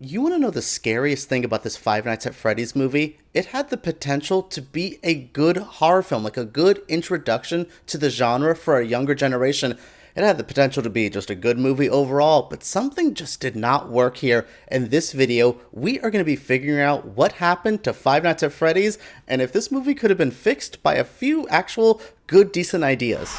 You want to know the scariest thing about this Five Nights at Freddy's movie? It had the potential to be a good horror film, like a good introduction to the genre for a younger generation. It had the potential to be just a good movie overall, but something just did not work here. In this video, we are going to be figuring out what happened to Five Nights at Freddy's and if this movie could have been fixed by a few actual good, decent ideas.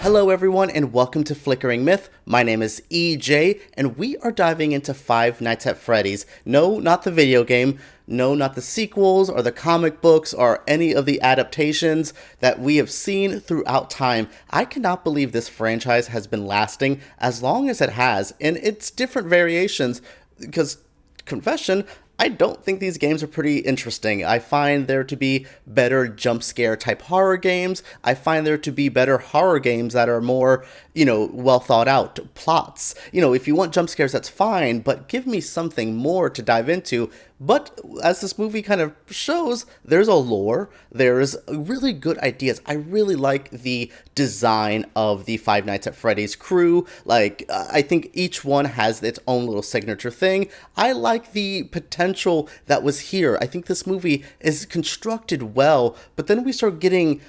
Hello everyone and welcome to Flickering Myth. My name is EJ and we are diving into Five Nights at Freddy's. No, not the video game. No, not the sequels or the comic books or any of the adaptations that we have seen throughout time. I cannot believe this franchise has been lasting as long as it has in its different variations because, confession, I don't think these games are pretty interesting. I find there to be better jump scare type horror games. I find there to be better horror games that are more, well thought out plots. If you want jump scares, that's fine, but give me something more to dive into. But as this movie kind of shows, there's a lore, there's really good ideas. I really like the design of the Five Nights at Freddy's crew. I think each one has its own little signature thing. I like the potential that was here. I think this movie is constructed well, but then we start getting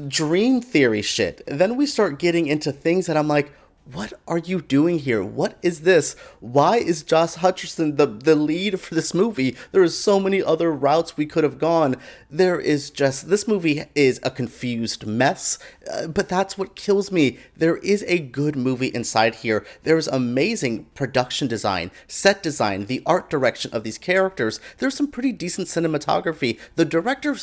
dream theory shit. Then we start getting into things that I'm like, what are you doing here? What is this? Why is Josh Hutcherson the lead for this movie? There are so many other routes we could have gone. This movie is a confused mess, but that's what kills me. There is a good movie inside here. There's amazing production design, set design, the art direction of these characters. There's some pretty decent cinematography. The director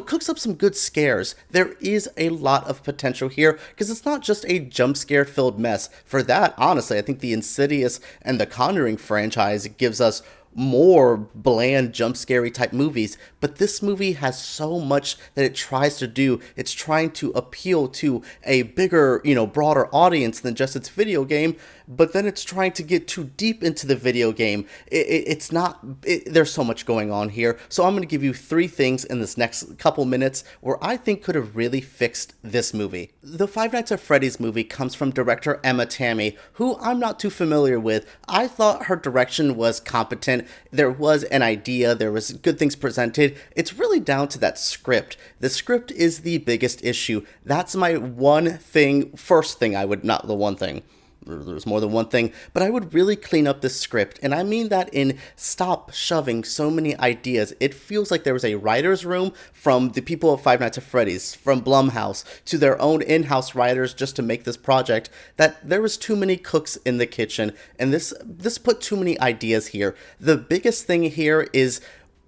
cooks up some good scares. There is a lot of potential here because it's not just a jump scare filled mess. For that, honestly, I think the Insidious and the Conjuring franchise gives us more bland jump scary type movies, but this movie has so much that it tries to do. It's trying to appeal to a bigger, broader audience than just its video game, but then it's trying to get too deep into the video game. There's so much going on here, so I'm going to give you 3 things in this next couple minutes where I think could have really fixed this movie. The Five Nights at Freddy's movie comes from director Emma Tammy, who I'm not too familiar with. I thought her direction was competent. There was an idea, there was good things presented. It's really down to that script. The script is the biggest issue. That's my first thing I would, not the one thing. There's more than one thing, but I would really clean up the script, and I mean that in stop shoving so many ideas. It feels like there was a writer's room from the people of Five Nights at Freddy's, from Blumhouse, to their own in-house writers just to make this project, that there was too many cooks in the kitchen, and this put too many ideas here. The biggest thing here is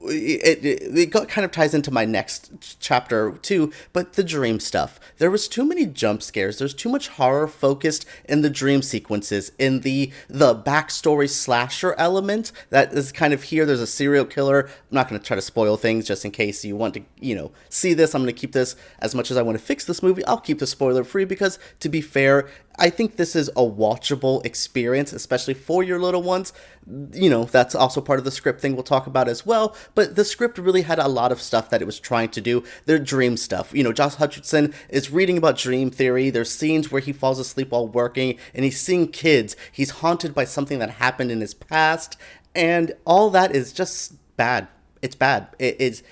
it kind of ties into my next chapter too, but the dream stuff. There was too many jump scares. There's too much horror focused in the dream sequences, in the backstory slasher element that is kind of here. There's a serial killer. I'm not going to try to spoil things just in case you want to, see this. I'm going to keep this, as much as I want to fix this movie, I'll keep this spoiler free because, to be fair, I think this is a watchable experience, especially for your little ones. That's also part of the script thing we'll talk about as well. But the script really had a lot of stuff that it was trying to do. Their dream stuff. Josh Hutcherson is reading about dream theory. There's scenes where he falls asleep while working and he's seeing kids. He's haunted by something that happened in his past. And all that is just bad. It's bad. It's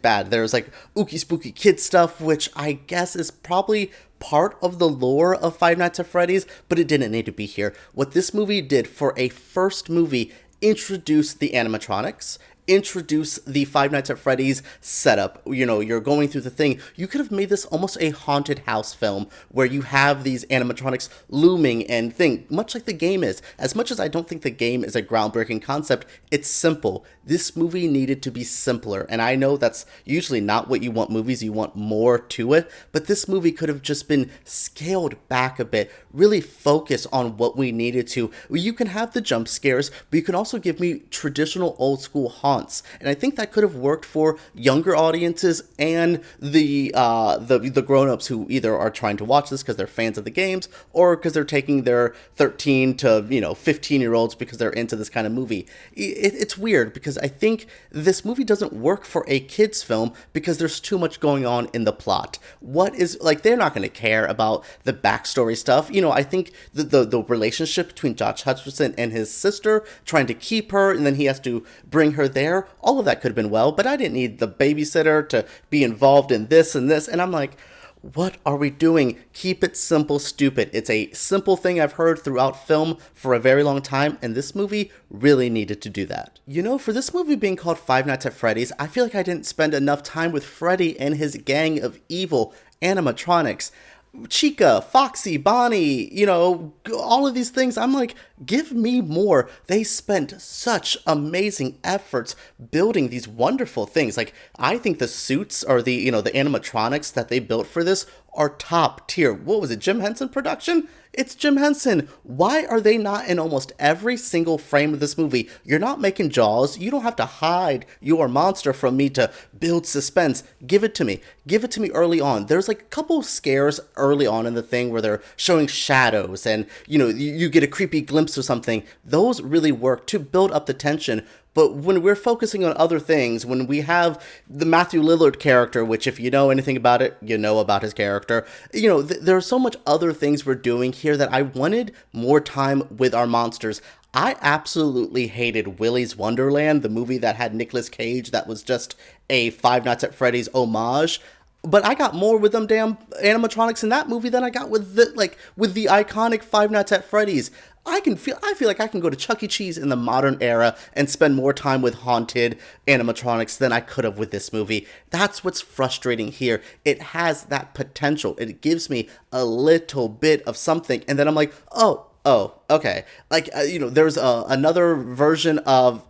bad. There's ooky spooky kid stuff, which I guess is probably part of the lore of Five Nights at Freddy's, but it didn't need to be here. What this movie did for a first movie, introduce the animatronics, introduce the Five Nights at Freddy's setup. You're going through the thing. You could have made this almost a haunted house film where you have these animatronics looming and much like the game is. As much as I don't think the game is a groundbreaking concept, it's simple. This movie needed to be simpler, and I know that's usually not what you want movies. You want more to it, but this movie could have just been scaled back a bit, really focus on what we needed to. You can have the jump scares, but you can also give me traditional old school haunt. haunts. And I think that could have worked for younger audiences and the grown-ups who either are trying to watch this because they're fans of the games or because they're taking their 13 to 15-year-olds because they're into this kind of movie. It's weird because I think this movie doesn't work for a kids film because there's too much going on in the plot. What is, like, they're not going to care about the backstory stuff. I think the relationship between Josh Hutcherson and his sister, trying to keep her, and then he has to bring her there, all of that could have been well, but I didn't need the babysitter to be involved in this and this, and I'm like, what are we doing? Keep it simple, stupid. It's a simple thing I've heard throughout film for a very long time, and this movie really needed to do that. For this movie being called Five Nights at Freddy's, I feel like I didn't spend enough time with Freddy and his gang of evil animatronics. Chica, Foxy, Bonnie, all of these things. I'm like, give me more. They spent such amazing efforts building these wonderful things. Like, I think the suits or the animatronics that they built for this are top tier. What was it, Jim Henson production? It's Jim Henson. Why are they not in almost every single frame of this movie? You're not making Jaws. You don't have to hide your monster from me to build suspense. Give it to me. Give it to me early on. There's like a couple scares early on in the thing where they're showing shadows and, you get a creepy glimpse of something. Those really work to build up the tension. But when we're focusing on other things, when we have the Matthew Lillard character, which if you know anything about it, you know about his character, there's so much other things we're doing here that I wanted more time with our monsters. I absolutely hated Willy's Wonderland, the movie that had Nicolas Cage that was just a Five Nights at Freddy's homage. But I got more with them damn animatronics in that movie than I got with the iconic Five Nights at Freddy's. I feel like I can go to Chuck E. Cheese in the modern era and spend more time with haunted animatronics than I could have with this movie. That's what's frustrating here. It has that potential. It gives me a little bit of something, and then I'm like, oh, okay. Like, there's another version of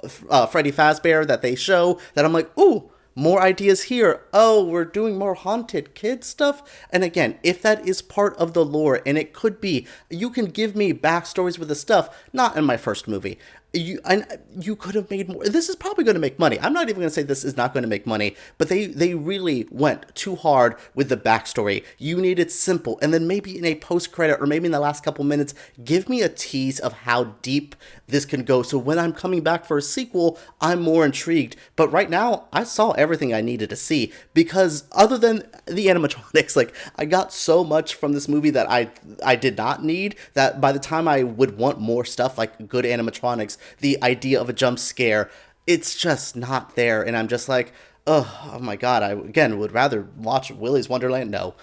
Freddy Fazbear that they show that I'm like, ooh, more ideas here. Oh, we're doing more haunted kid stuff. And again, if that is part of the lore, and it could be, you can give me backstories with the stuff, not in my first movie. You could have made more. This is probably going to make money. I'm not even going to say this is not going to make money, but they really went too hard with the backstory. You need it simple, and then maybe in a post-credit or maybe in the last couple minutes, give me a tease of how deep this can go. So when I'm coming back for a sequel, I'm more intrigued. But right now, I saw everything I needed to see because other than the animatronics, like, I got so much from this movie that I did not need, that by the time I would want more stuff like good animatronics, the idea of a jump scare, it's just not there, and I'm just like, oh my god, I again would rather watch Willy's Wonderland. No,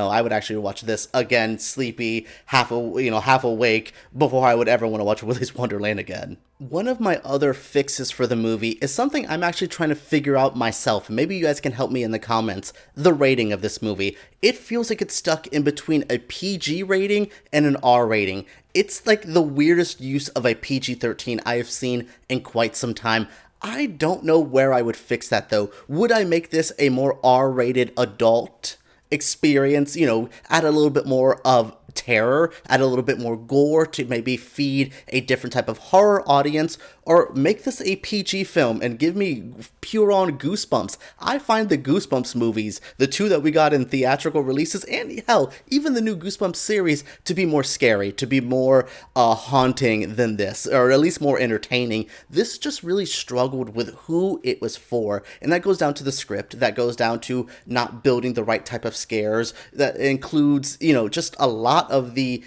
I would actually watch this again, sleepy, half awake, before I would ever want to watch Willy's Wonderland again. One of my other fixes for the movie is something I'm actually trying to figure out myself. Maybe you guys can help me in the comments. The rating of this movie. It feels like it's stuck in between a PG rating and an R rating. It's like the weirdest use of a PG-13 I have seen in quite some time. I don't know where I would fix that, though. Would I make this a more R-rated adult experience? Add a little bit more of terror, add a little bit more gore to maybe feed a different type of horror audience, or make this a PG film and give me pure on Goosebumps. I find the Goosebumps movies, the two that we got in theatrical releases, and hell, even the new Goosebumps series, to be more scary, to be more haunting than this, or at least more entertaining. This just really struggled with who it was for, and that goes down to the script, that goes down to not building the right type of scares, that includes, just a lot of the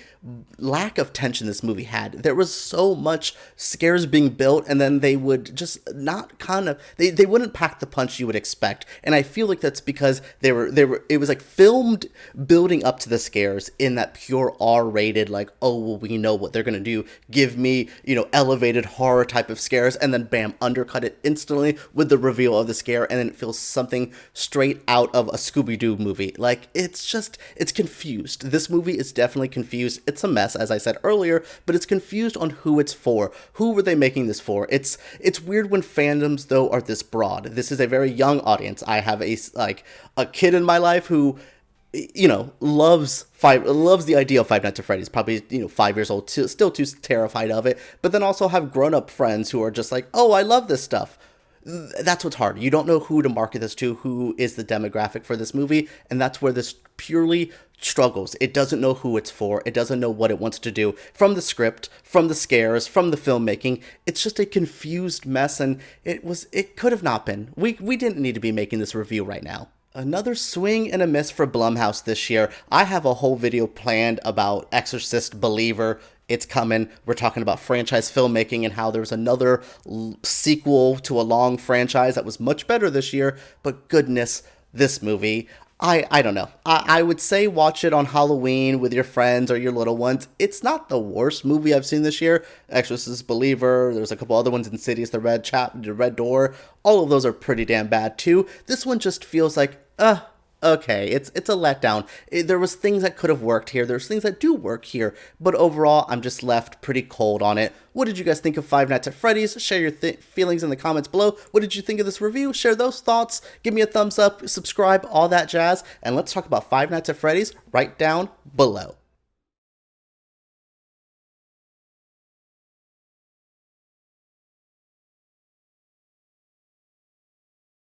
lack of tension this movie had. There was so much scares being built, and then they would just not they wouldn't pack the punch you would expect. And I feel like that's because it was like filmed building up to the scares in that pure R-rated, like, oh, well, we know what they're gonna do. Give me, elevated horror type of scares, and then bam, undercut it instantly with the reveal of the scare, and then it feels something straight out of a Scooby-Doo movie. Like, it's confused. This movie is definitely confused. It's a mess, as I said earlier, but it's confused on who it's for. Who were they making this for? It's weird when fandoms, though, are this broad. This is a very young audience. I have a kid in my life who, loves the idea of Five Nights at Freddy's. Probably 5 years old, still too terrified of it. But then also have grown-up friends who are just like, oh, I love this stuff. That's what's hard. You don't know who to market this to, who is the demographic for this movie, and that's where this purely struggles. It doesn't know who it's for. It doesn't know what it wants to do. From the script, from the scares, from the filmmaking, it's just a confused mess, and it could have not been. We didn't need to be making this review right now. Another swing and a miss for Blumhouse this year. I have a whole video planned about Exorcist Believer. It's coming. We're talking about franchise filmmaking and how there's another sequel to a long franchise that was much better this year. But goodness, this movie, I don't know. I would say watch it on Halloween with your friends or your little ones. It's not the worst movie I've seen this year. Exorcist Believer, there's a couple other ones, Insidious, The Red Door. All of those are pretty damn bad too. This one just feels like, okay, it's a letdown. There was things that could have worked here. There's things that do work here. But overall, I'm just left pretty cold on it. What did you guys think of Five Nights at Freddy's? Share your feelings in the comments below. What did you think of this review? Share those thoughts. Give me a thumbs up, subscribe, all that jazz. And let's talk about Five Nights at Freddy's right down below.